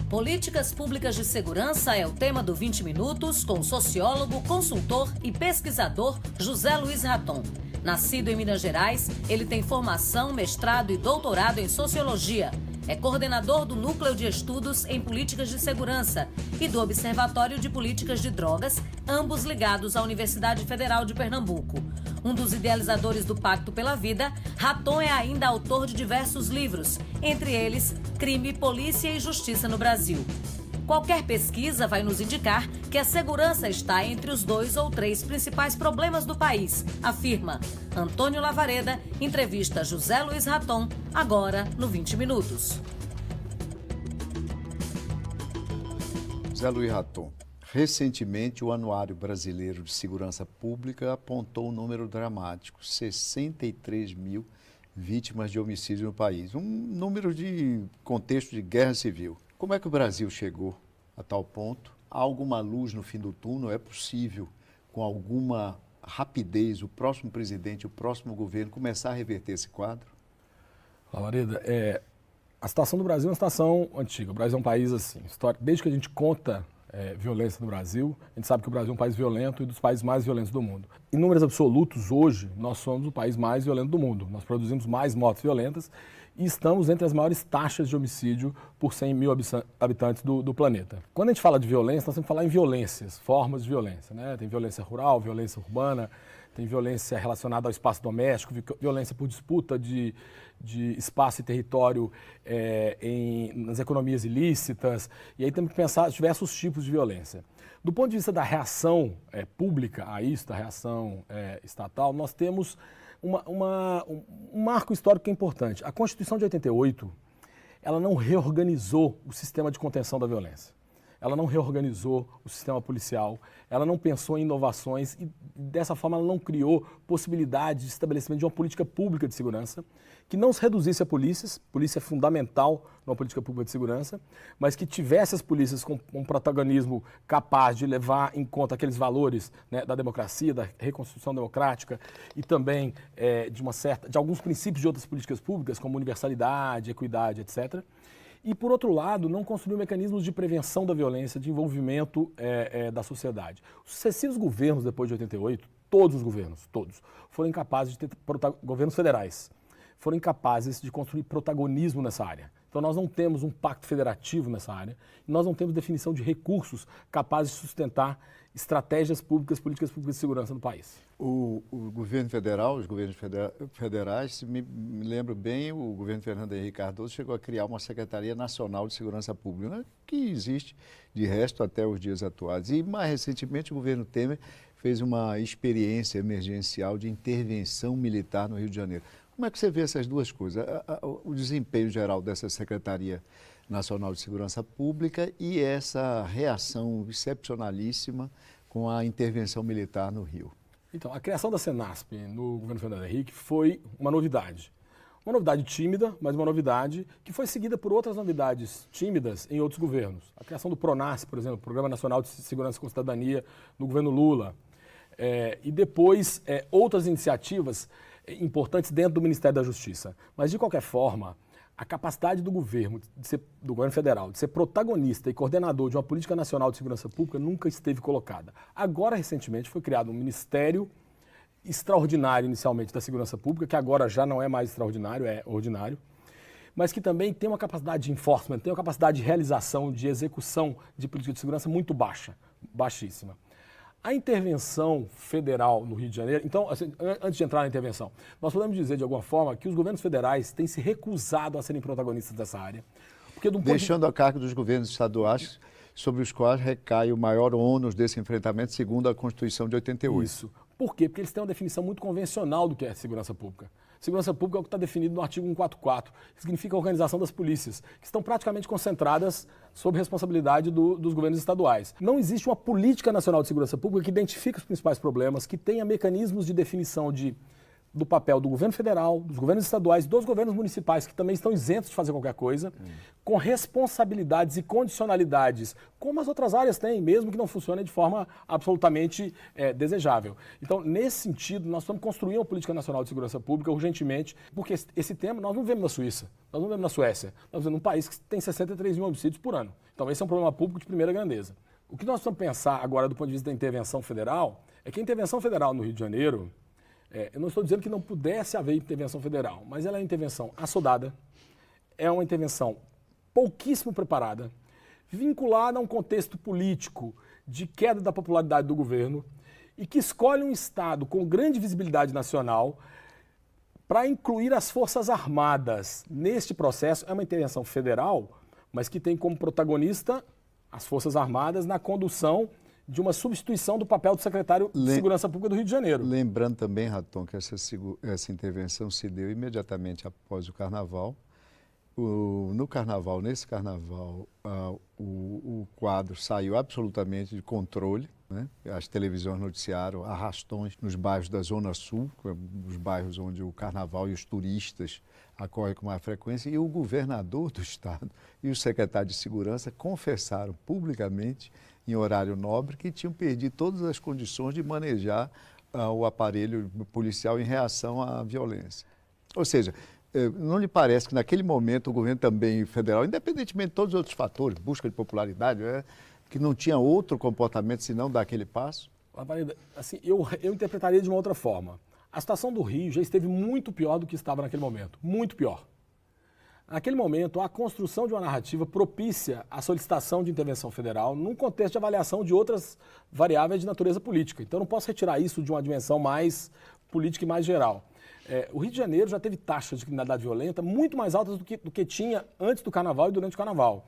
Políticas públicas de segurança é o tema do 20 Minutos com o sociólogo, consultor e pesquisador José Luiz Raton. Nascido em Minas Gerais, ele tem formação, mestrado e doutorado em sociologia. É coordenador do Núcleo de Estudos em Políticas de Segurança e do Observatório de Políticas de Drogas, ambos ligados à Universidade Federal de Pernambuco. Um dos idealizadores do Pacto pela Vida, Raton é ainda autor de diversos livros, entre eles Crime, Polícia e Justiça no Brasil. Qualquer pesquisa vai nos indicar que a segurança está entre os 2 ou 3 principais problemas do país, afirma Antônio Lavareda, entrevista José Luiz Raton, agora no 20 Minutos. José Luiz Raton, recentemente o Anuário Brasileiro de Segurança Pública apontou um número dramático, 63 mil vítimas de homicídio no país, um número de contexto de guerra civil. Como é que o Brasil chegou a tal ponto? Há alguma luz no fim do túnel? É possível, com alguma rapidez, o próximo presidente, o próximo governo começar a reverter esse quadro? Lavareda, a situação do Brasil é uma situação antiga. O Brasil é um país assim, histórico. Desde que a gente conta violência no Brasil, a gente sabe que o Brasil é um país violento e dos países mais violentos do mundo. Em números absolutos, hoje, nós somos o país mais violento do mundo. Nós produzimos mais mortes violentas e estamos entre as maiores taxas de homicídio por 100 mil habitantes do planeta. Quando a gente fala de violência, nós temos que falar em violências, formas de violência, né? Tem violência rural, violência urbana, tem violência relacionada ao espaço doméstico, violência por disputa de espaço e território nas economias ilícitas, e aí temos que pensar diversos tipos de violência. Do ponto de vista da reação pública a isso, da reação estatal, nós temos um marco histórico que é importante. A Constituição de 88, ela não reorganizou o sistema de contenção da violência. Ela não reorganizou o sistema policial, ela não pensou em inovações e, dessa forma, ela não criou possibilidade de estabelecimento de uma política pública de segurança que não se reduzisse a polícias, polícia é fundamental numa política pública de segurança, mas que tivesse as polícias com um protagonismo capaz de levar em conta aqueles valores, né, da democracia, da reconstrução democrática e também de alguns princípios de outras políticas públicas, como universalidade, equidade, etc., e, por outro lado, não construiu mecanismos de prevenção da violência, de envolvimento da sociedade. Os sucessivos governos, depois de 88, todos os governos, todos, foram incapazes de ter governos federais, foram incapazes de construir protagonismo nessa área. Então, nós não temos um pacto federativo nessa área, e nós não temos definição de recursos capazes de sustentar estratégias públicas, políticas públicas de segurança no país. O governo federal, os governos federais, se me lembro bem, o governo Fernando Henrique Cardoso chegou a criar uma Secretaria Nacional de Segurança Pública, né, que existe, de resto, até os dias atuais. E, mais recentemente, o governo Temer fez uma experiência emergencial de intervenção militar no Rio de Janeiro. Como é que você vê essas duas coisas? O desempenho geral dessa Secretaria Nacional de Segurança Pública e essa reação excepcionalíssima com a intervenção militar no Rio. Então, a criação da Senasp no governo Fernando Henrique foi uma novidade. Uma novidade tímida, mas uma novidade que foi seguida por outras novidades tímidas em outros governos. A criação do PRONASSE, por exemplo, Programa Nacional de Segurança com Cidadania, no governo Lula. E depois outras iniciativas importantes dentro do Ministério da Justiça. Mas, de qualquer forma, a capacidade do governo federal de ser protagonista e coordenador de uma política nacional de segurança pública nunca esteve colocada. Agora, recentemente, foi criado um ministério extraordinário, inicialmente, da segurança pública, que agora já não é mais extraordinário, é ordinário, mas que também tem uma capacidade de enforcement, tem uma capacidade de realização, de execução de política de segurança muito baixa, baixíssima. A intervenção federal no Rio de Janeiro, então, assim, antes de entrar na intervenção, nós podemos dizer de alguma forma que os governos federais têm se recusado a serem protagonistas dessa área. Porque, deixando a cargo dos governos estaduais, sobre os quais recai o maior ônus desse enfrentamento, segundo a Constituição de 88. Isso. Por quê? Porque eles têm uma definição muito convencional do que é segurança pública. Segurança pública é o que está definido no artigo 144, que significa a organização das polícias, que estão praticamente concentradas sob responsabilidade dos governos estaduais. Não existe uma política nacional de segurança pública que identifique os principais problemas, que tenha mecanismos de definição de do papel do governo federal, dos governos estaduais, dos governos municipais, que também estão isentos de fazer qualquer coisa, com responsabilidades e condicionalidades, como as outras áreas têm, mesmo que não funcionem de forma absolutamente desejável. Então, nesse sentido, nós precisamos construir uma política nacional de segurança pública urgentemente, porque esse tema nós não vemos na Suíça, nós não vemos na Suécia, nós vemos num país que tem 63 mil homicídios por ano. Então, esse é um problema público de primeira grandeza. O que nós precisamos pensar agora do ponto de vista da intervenção federal é que a intervenção federal no Rio de Janeiro, eu não estou dizendo que não pudesse haver intervenção federal, mas ela é uma intervenção assodada, é uma intervenção pouquíssimo preparada, vinculada a um contexto político de queda da popularidade do governo e que escolhe um Estado com grande visibilidade nacional para incluir as Forças Armadas neste processo. É uma intervenção federal, mas que tem como protagonista as Forças Armadas na condução de uma substituição do papel do secretário de Segurança Pública do Rio de Janeiro. Lembrando também, Raton, que essa intervenção se deu imediatamente após o Carnaval. Nesse Carnaval, o quadro saiu absolutamente de controle, né? As televisões noticiaram arrastões nos bairros da Zona Sul, os bairros onde o Carnaval e os turistas ocorrem com maior frequência, e o governador do estado e o secretário de Segurança confessaram publicamente, em horário nobre, que tinham perdido todas as condições de manejar o aparelho policial em reação à violência. Ou seja, não lhe parece que naquele momento o governo também federal, independentemente de todos os outros fatores, busca de popularidade, que não tinha outro comportamento senão dar aquele passo? Assim, eu interpretaria de uma outra forma. A situação do Rio já esteve muito pior do que estava naquele momento, muito pior. Naquele momento, a construção de uma narrativa propícia à solicitação de intervenção federal num contexto de avaliação de outras variáveis de natureza política. Então, eu não posso retirar isso de uma dimensão mais política e mais geral. O Rio de Janeiro já teve taxas de criminalidade violenta muito mais altas do que tinha antes do Carnaval e durante o Carnaval.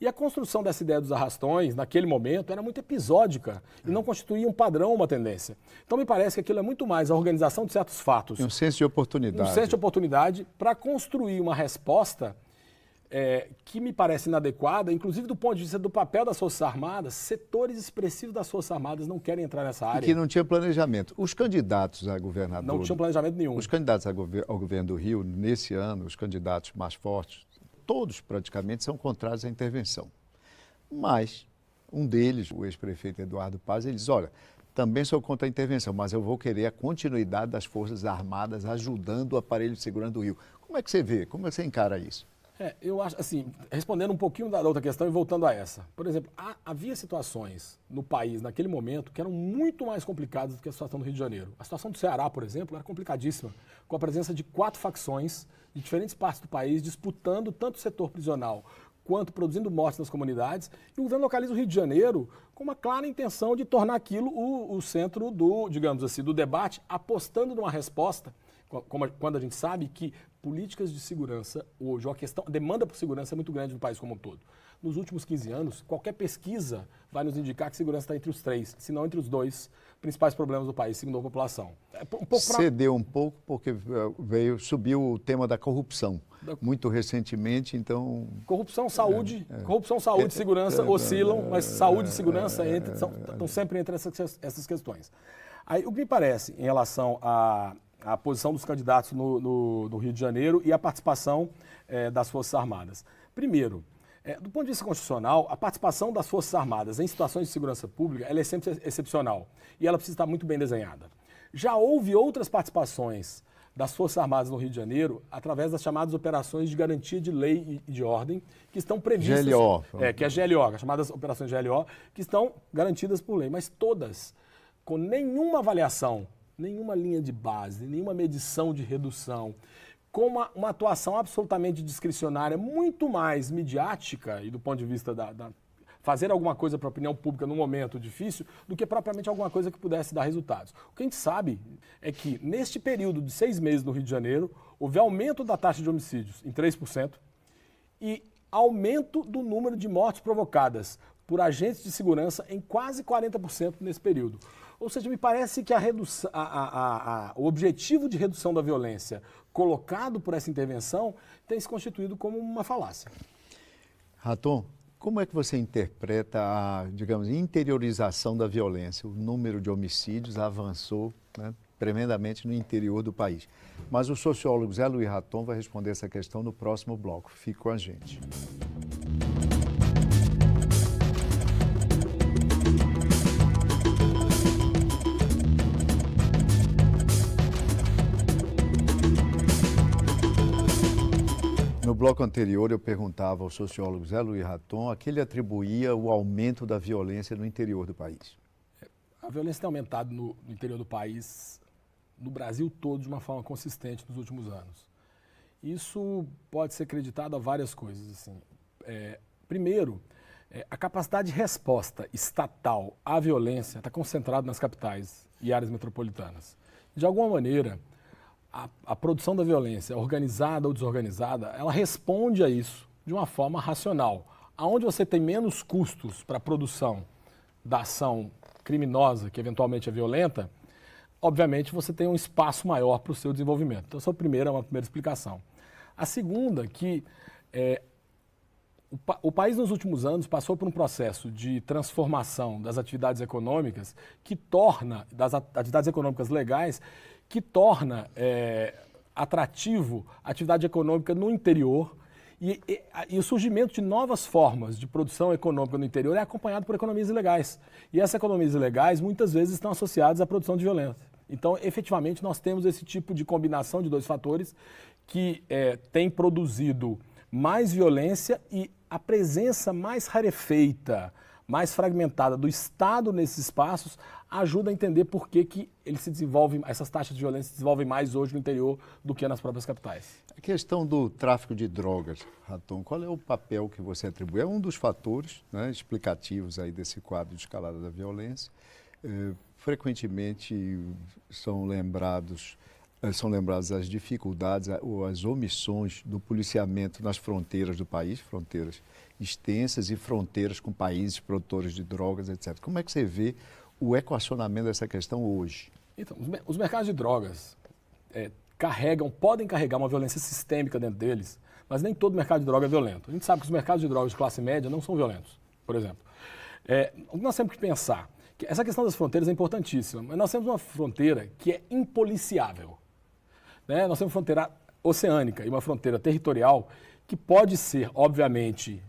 E a construção dessa ideia dos arrastões, naquele momento, era muito episódica e não constituía um padrão, uma tendência. Então, me parece que aquilo é muito mais a organização de certos fatos. Um senso de oportunidade. Um senso de oportunidade para construir uma resposta que me parece inadequada, inclusive do ponto de vista do papel das Forças Armadas. Setores expressivos das Forças Armadas não querem entrar nessa área. E que não tinha planejamento. Os candidatos a governador... Não tinham planejamento nenhum. Os candidatos ao governo do Rio, nesse ano, os candidatos mais fortes, todos praticamente são contrários à intervenção. Mas um deles, o ex-prefeito Eduardo Paz, ele diz, olha, também sou contra a intervenção, mas eu vou querer a continuidade das Forças Armadas ajudando o aparelho de segurança do Rio. Como é que você vê? Como é que você encara isso? Eu acho, assim, respondendo um pouquinho da outra questão e voltando a essa. Por exemplo, havia situações no país, naquele momento, que eram muito mais complicadas do que a situação do Rio de Janeiro. A situação do Ceará, por exemplo, era complicadíssima, com a presença de 4 facções de diferentes partes do país, disputando tanto o setor prisional quanto produzindo mortes nas comunidades. E o governo localiza o Rio de Janeiro com uma clara intenção de tornar aquilo o centro do, digamos assim, do debate, apostando numa resposta, quando a gente sabe que políticas de segurança, hoje, a demanda por segurança é muito grande no país como um todo. Nos últimos 15 anos, qualquer pesquisa vai nos indicar que segurança está entre os 3, se não entre os 2 principais problemas do país, segundo a população. Cedeu um pouco porque subiu o tema da corrupção. Muito recentemente, então... Corrupção, saúde, segurança oscilam, mas saúde e segurança estão sempre entre essas questões. Aí, o que me parece em relação à posição dos candidatos no Rio de Janeiro e a participação das Forças Armadas. Primeiro, do ponto de vista constitucional, a participação das Forças Armadas em situações de segurança pública ela é sempre excepcional e ela precisa estar muito bem desenhada. Já houve outras participações das Forças Armadas no Rio de Janeiro através das chamadas operações de garantia de lei e de ordem que estão previstas... GLO. Que é GLO, as chamadas operações GLO, que estão garantidas por lei, mas todas com nenhuma avaliação, nenhuma linha de base, nenhuma medição de redução, com uma atuação absolutamente discricionária, muito mais midiática e do ponto de vista fazer alguma coisa para a opinião pública num momento difícil, do que propriamente alguma coisa que pudesse dar resultados. O que a gente sabe é que, neste período de 6 meses no Rio de Janeiro, houve aumento da taxa de homicídios em 3% e aumento do número de mortes provocadas por agentes de segurança em quase 40% nesse período. Ou seja, me parece que o objetivo de redução da violência colocado por essa intervenção tem se constituído como uma falácia. Raton, como é que você interpreta a, digamos, interiorização da violência? O número de homicídios avançou, né, tremendamente no interior do país. Mas o sociólogo Zé Luiz Raton vai responder essa questão no próximo bloco. Fique com a gente. No bloco anterior, eu perguntava ao sociólogo Zé Luiz Raton a que ele atribuía o aumento da violência no interior do país. A violência tem aumentado no interior do país, no Brasil todo, de uma forma consistente nos últimos anos. Isso pode ser acreditado a várias coisas. Assim. Primeiro, a capacidade de resposta estatal à violência está concentrada nas capitais e áreas metropolitanas. De alguma maneira, a produção da violência, organizada ou desorganizada, ela responde a isso de uma forma racional. Aonde você tem menos custos para a produção da ação criminosa, que eventualmente é violenta, obviamente você tem um espaço maior para o seu desenvolvimento. Então, essa é uma primeira explicação. A segunda, que o país nos últimos anos passou por um processo de transformação das atividades econômicas das atividades econômicas legais, que torna atrativo a atividade econômica no interior e o surgimento de novas formas de produção econômica no interior é acompanhado por economias ilegais. E essas economias ilegais muitas vezes estão associadas à produção de violência. Então, efetivamente, nós temos esse tipo de combinação de dois fatores que tem produzido mais violência e a presença mais rarefeita, mais fragmentada do Estado nesses espaços ajuda a entender por que essas taxas de violência se desenvolvem mais hoje no interior do que nas próprias capitais. A questão do tráfico de drogas, Raton, qual é o papel que você atribui? É um dos fatores, né, explicativos aí desse quadro de escalada da violência. Frequentemente são lembradas as dificuldades ou as omissões do policiamento nas fronteiras do país, fronteiras extensas e fronteiras com países produtores de drogas, etc. Como é que você vê o equacionamento dessa questão hoje? Então, os mercados de drogas podem carregar uma violência sistêmica dentro deles, mas nem todo mercado de droga é violento. A gente sabe que os mercados de drogas de classe média não são violentos, por exemplo. O que nós temos que pensar, que essa questão das fronteiras é importantíssima, mas nós temos uma fronteira que é impoliciável. Nós temos uma fronteira oceânica e uma fronteira territorial que pode ser, obviamente,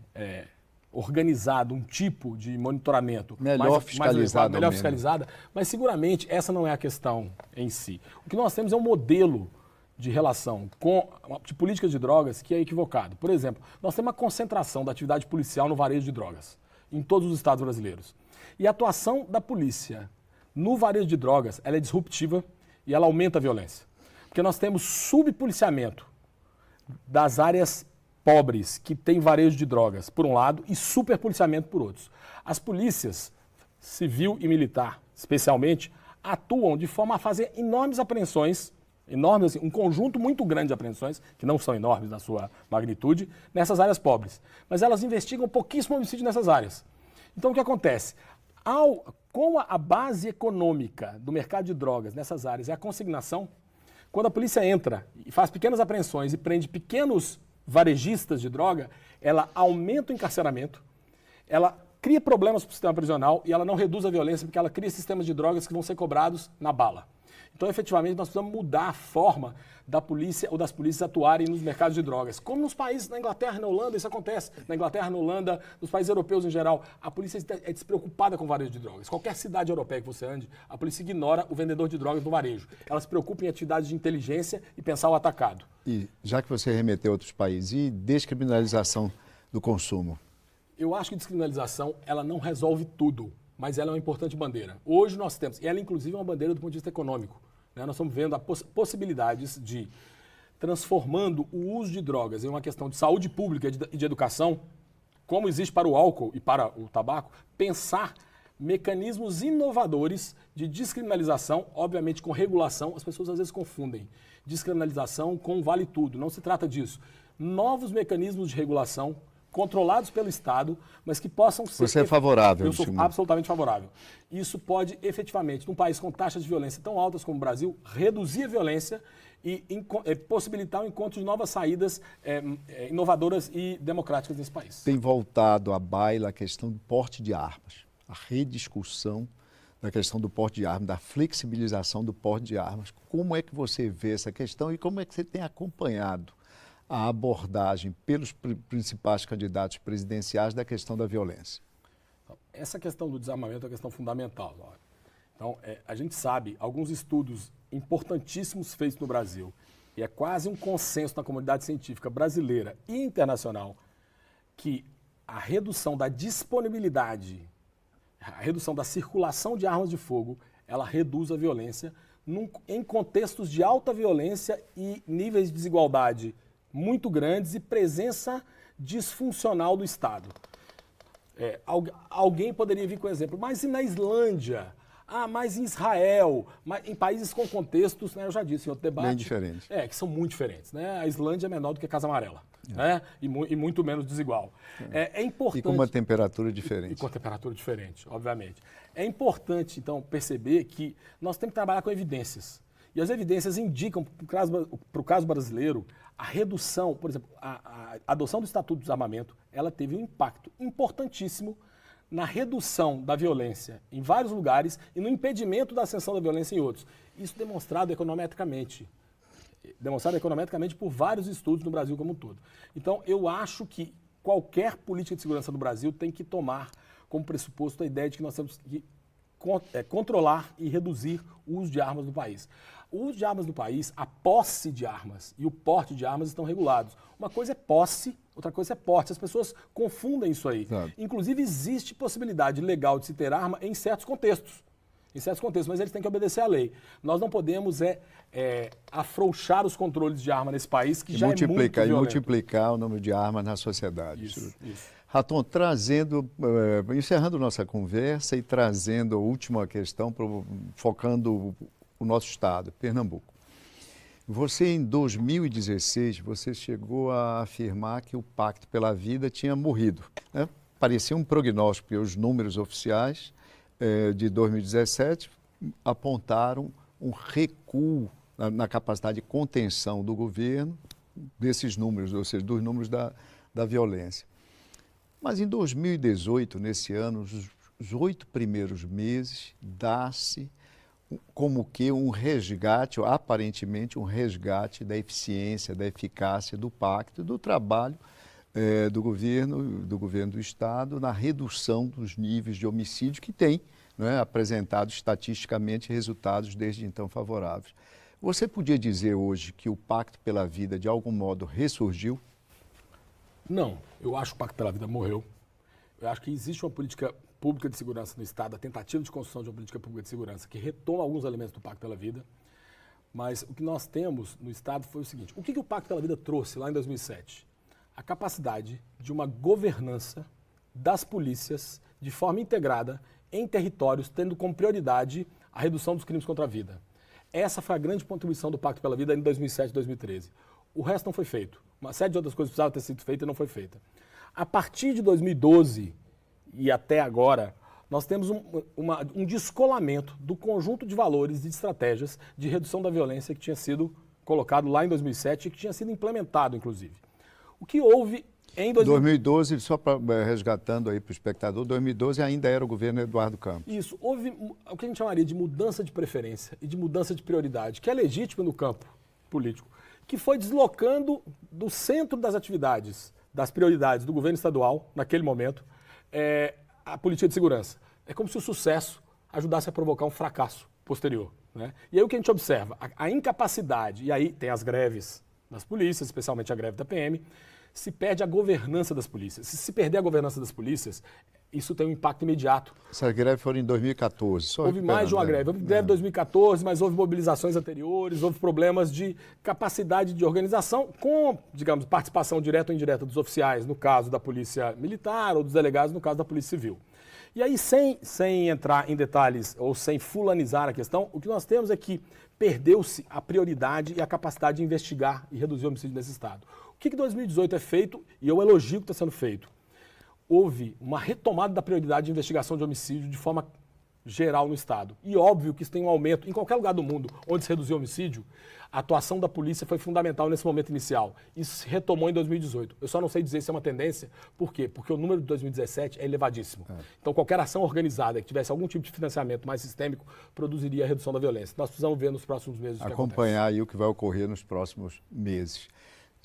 organizado um tipo de monitoramento melhor fiscalizada, mas seguramente essa não é a questão em si. O que nós temos é um modelo de relação de políticas de drogas que é equivocado. Por exemplo, nós temos uma concentração da atividade policial no varejo de drogas em todos os estados brasileiros. E a atuação da polícia no varejo de drogas ela é disruptiva e ela aumenta a violência. Porque nós temos subpoliciamento das áreas pobres que têm varejo de drogas, por um lado, e superpoliciamento por outros. As polícias, civil e militar, especialmente, atuam de forma a fazer enormes apreensões, enormes, assim, um conjunto muito grande de apreensões, que não são enormes na sua magnitude, nessas áreas pobres. Mas elas investigam pouquíssimo homicídio nessas áreas. Então, o que acontece? Com a base econômica do mercado de drogas nessas áreas é a consignação. Quando a polícia entra e faz pequenas apreensões e prende pequenos varejistas de droga, ela aumenta o encarceramento, ela cria problemas para o sistema prisional e ela não reduz a violência porque ela cria sistemas de drogas que vão ser cobrados na bala. Então, efetivamente, nós precisamos mudar a forma da polícia ou das polícias atuarem nos mercados de drogas. Como nos países, na Inglaterra e na Holanda, isso acontece. Na Inglaterra, na Holanda, nos países europeus em geral, a polícia é despreocupada com o varejo de drogas. Qualquer cidade europeia que você ande, a polícia ignora o vendedor de drogas no varejo. Ela se preocupa em atividades de inteligência e pensar o atacado. E, já que você remeteu a outros países, e descriminalização do consumo? Eu acho que descriminalização, ela não resolve tudo, mas ela é uma importante bandeira. Hoje nós temos, e ela inclusive é uma bandeira do ponto de vista econômico, né? Nós estamos vendo possibilidades de, transformando o uso de drogas em uma questão de saúde pública e de educação, como existe para o álcool e para o tabaco, pensar mecanismos inovadores de descriminalização, obviamente com regulação. As pessoas às vezes confundem descriminalização com vale tudo, não se trata disso. Novos mecanismos de regulação controlados pelo Estado, mas que possam ser... Você é favorável? Eu sou absolutamente favorável. Isso pode, efetivamente, num país com taxas de violência tão altas como o Brasil, reduzir a violência e possibilitar o encontro de novas saídas inovadoras e democráticas nesse país. Tem voltado à baila a questão do porte de armas, a rediscussão da questão do porte de armas, da flexibilização do porte de armas. Como é que você vê essa questão e como é que você tem acompanhado a abordagem pelos principais candidatos presidenciais da questão da violência? Essa questão do desarmamento é uma questão fundamental, Laura. Então, a gente sabe, alguns estudos importantíssimos feitos no Brasil, e é quase um consenso na comunidade científica brasileira e internacional, que a redução da disponibilidade, a redução da circulação de armas de fogo, ela reduz a violência em contextos de alta violência e níveis de desigualdade muito grandes e presença disfuncional do Estado. Alguém poderia vir com o exemplo, mas e na Islândia? Mas em Israel, em países com contextos, né, eu já disse em outro debate... Bem diferentes. Que são muito diferentes. Né? A Islândia é menor do que a Casa Amarela, né? E muito menos desigual. É importante... E com uma temperatura diferente. E com temperatura diferente, obviamente. É importante, então, perceber que nós temos que trabalhar com evidências. E as evidências indicam, para o caso brasileiro, a redução, por exemplo, a adoção do Estatuto do Desarmamento, ela teve um impacto importantíssimo na redução da violência em vários lugares e no impedimento da ascensão da violência em outros. Isso demonstrado econometricamente por vários estudos no Brasil como um todo. Então, eu acho que qualquer política de segurança no Brasil tem que tomar como pressuposto a ideia de que nós temos que controlar e reduzir o uso de armas no país. O uso de armas no país, a posse de armas e o porte de armas estão regulados. Uma coisa é posse, outra coisa é porte. As pessoas confundem isso aí. Claro. Inclusive, existe possibilidade legal de se ter arma em certos contextos. Mas eles têm que obedecer à lei. Nós não podemos afrouxar os controles de arma nesse país, que já é muito violento. E multiplicar o número de armas na sociedade. Isso. Raton, encerrando nossa conversa e trazendo a última questão, focando o nosso estado, Pernambuco. Você, em 2016, você chegou a afirmar que o Pacto pela Vida tinha morrido, né? Parecia um prognóstico, porque os números oficiais de 2017 apontaram um recuo na capacidade de contenção do governo desses números, ou seja, dos números da violência. Mas em 2018, nesse ano, os 8 primeiros meses, dá-se como que um resgate, ou aparentemente um resgate da eficiência, da eficácia do pacto, do trabalho do governo do Estado na redução dos níveis de homicídio que tem, né, apresentado estatisticamente resultados desde então favoráveis. Você podia dizer hoje que o Pacto pela Vida, de algum modo, ressurgiu? Não, eu acho que o Pacto pela Vida morreu. Eu acho que existe uma política pública de segurança no Estado, a tentativa de construção de uma política pública de segurança que retoma alguns elementos do Pacto pela Vida, mas o que nós temos no Estado foi o seguinte: o que o Pacto pela Vida trouxe lá em 2007? A capacidade de uma governança das polícias de forma integrada em territórios, tendo como prioridade a redução dos crimes contra a vida. Essa foi a grande contribuição do Pacto pela Vida em 2007 e 2013. O resto não foi feito. Uma série de outras coisas precisavam ter sido feitas e não foi feita. A partir de 2012 e até agora, nós temos um descolamento do conjunto de valores e de estratégias de redução da violência que tinha sido colocado lá em 2007 e que tinha sido implementado, inclusive. O que houve em 2012, só resgatando aí para o espectador, 2012 ainda era o governo Eduardo Campos. Isso, houve o que a gente chamaria de mudança de preferência e de mudança de prioridade, que é legítimo no campo político, que foi deslocando do centro das atividades, das prioridades do governo estadual, naquele momento, a política de segurança. É como se o sucesso ajudasse a provocar um fracasso posterior, né? E aí o que a gente observa? A incapacidade, e aí tem as greves das polícias, especialmente a greve da PM, se perde a governança das polícias. Se perder a governança das polícias, isso tem um impacto imediato. Essas greves foram em 2014. Houve mais de uma greve. Houve greve em 2014, mas houve mobilizações anteriores, houve problemas de capacidade de organização com, digamos, participação direta ou indireta dos oficiais, no caso da Polícia Militar, ou dos delegados, no caso da Polícia Civil. E aí, sem entrar em detalhes ou sem fulanizar a questão, o que nós temos é que perdeu-se a prioridade e a capacidade de investigar e reduzir o homicídio nesse Estado. O que 2018 é feito, e eu elogio o que está sendo feito? Houve uma retomada da prioridade de investigação de homicídio de forma geral no Estado. E óbvio que isso tem um aumento. Em qualquer lugar do mundo onde se reduziu o homicídio, a atuação da polícia foi fundamental nesse momento inicial. Isso se retomou em 2018. Eu só não sei dizer se é uma tendência. Por quê? Porque o número de 2017 é elevadíssimo. Então, qualquer ação organizada que tivesse algum tipo de financiamento mais sistêmico produziria a redução da violência. Nós precisamos ver nos próximos meses o que acompanhar acontece. aí o que vai ocorrer nos próximos meses.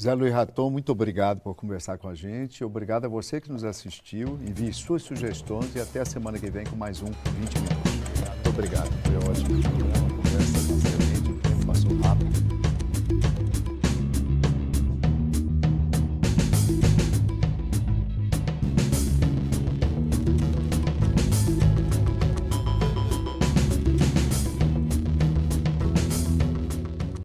Zé Luiz Raton, muito obrigado por conversar com a gente. Obrigado a você que nos assistiu. Envie suas sugestões e até a semana que vem com mais um 20 Minutos. Muito obrigado. Foi ótimo.